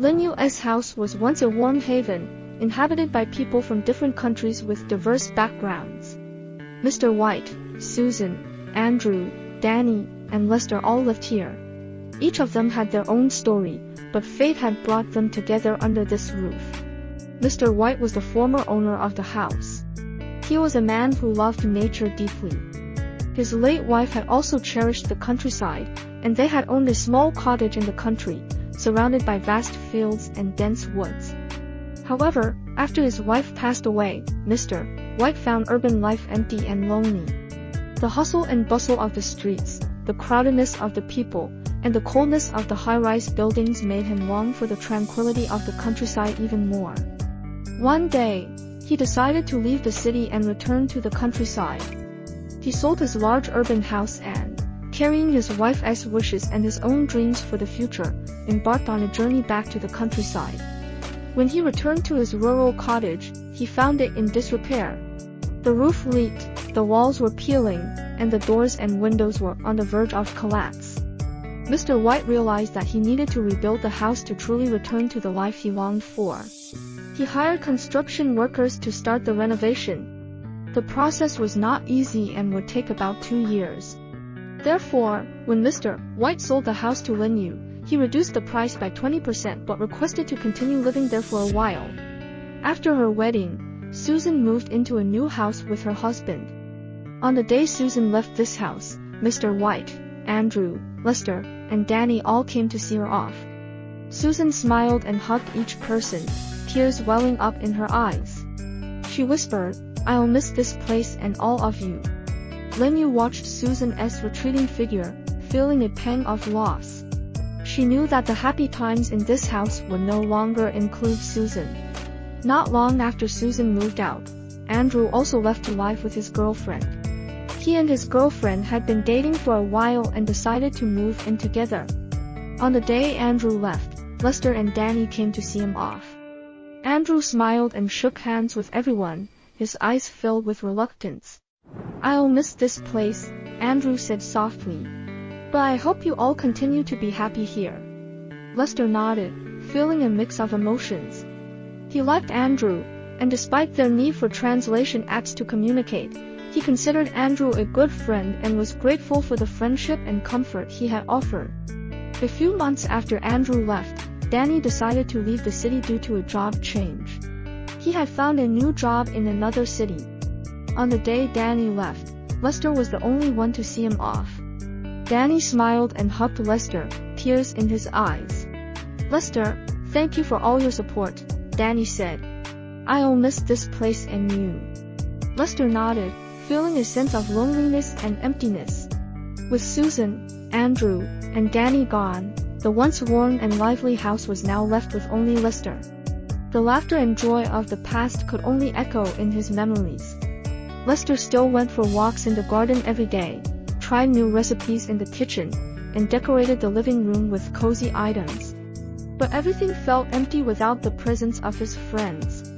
Lin Yue's house was once a warm haven, inhabited by people from different countries with diverse backgrounds. Mr. White, Susan, Andrew, Danny, and Lester all lived here. Each of them had their own story, but fate had brought them together under this roof. Mr. White was the former owner of the house. He was a man who loved nature deeply. His late wife had also cherished the countryside, and they had owned a small cottage in the country, surrounded by vast fields and dense woods. However, after his wife passed away, Mr. White found urban life empty and lonely. The hustle and bustle of the streets, the crowdedness of the people, and the coldness of the high-rise buildings made him long for the tranquility of the countryside even more. One day, he decided to leave the city and return to the countryside. He sold his large urban house and, carrying his wife's wishes and his own dreams for the future, embarked on a journey back to the countryside. When he returned to his rural cottage, he found it in disrepair. The roof leaked, the walls were peeling, and the doors and windows were on the verge of collapse. Mr. White realized that he needed to rebuild the house to truly return to the life he longed for. He hired construction workers to start the renovation. The process was not easy and would take about 2 years. Therefore, when Mr. White sold the house to Lin Yue, he reduced the price by 20% but requested to continue living there for a while. After her wedding, Susan moved into a new house with her husband. On the day Susan left this house, Mr. White, Andrew, Lester, and Danny all came to see her off. Susan smiled and hugged each person, tears welling up in her eyes. She whispered, "I'll miss this place and all of you." Lin Yue watched Susan's retreating figure, feeling a pang of loss. She knew that the happy times in this house would no longer include Susan. Not long after Susan moved out, Andrew also left to live with his girlfriend. He and his girlfriend had been dating for a while and decided to move in together. On the day Andrew left, Lester and Danny came to see him off. Andrew smiled and shook hands with everyone, his eyes filled with reluctance. "I'll miss this place," Andrew said softly. "But I hope you all continue to be happy here." Lester nodded, feeling a mix of emotions. He liked Andrew, and despite their need for translation apps to communicate, he considered Andrew a good friend and was grateful for the friendship and comfort he had offered. A few months after Andrew left, Danny decided to leave the city due to a job change. He had found a new job in another city. On the day Danny left, Lester was the only one to see him off. Danny smiled and hugged Lester, tears in his eyes. "Lester, thank you for all your support," Danny said. "I'll miss this place and you." Lester nodded, feeling a sense of loneliness and emptiness. With Susan, Andrew, and Danny gone, the once warm and lively house was now left with only Lester. The laughter and joy of the past could only echo in his memories. Lester still went for walks in the garden every day, tried new recipes in the kitchen, and decorated the living room with cozy items. But everything felt empty without the presence of his friends.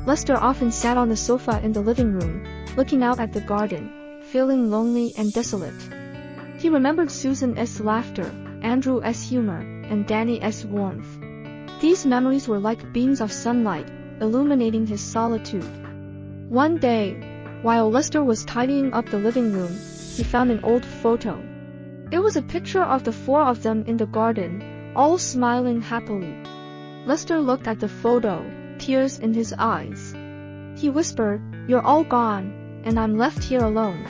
Lester often sat on the sofa in the living room, looking out at the garden, feeling lonely and desolate. He remembered Susan's laughter, Andrew's humor, and Danny's warmth. These memories were like beams of sunlight, illuminating his solitude. One day, while Lester was tidying up the living room, he found an old photo. It was a picture of the 4 of them in the garden, all smiling happily. Lester looked at the photo, tears in his eyes. He whispered, "You're all gone, and I'm left here alone."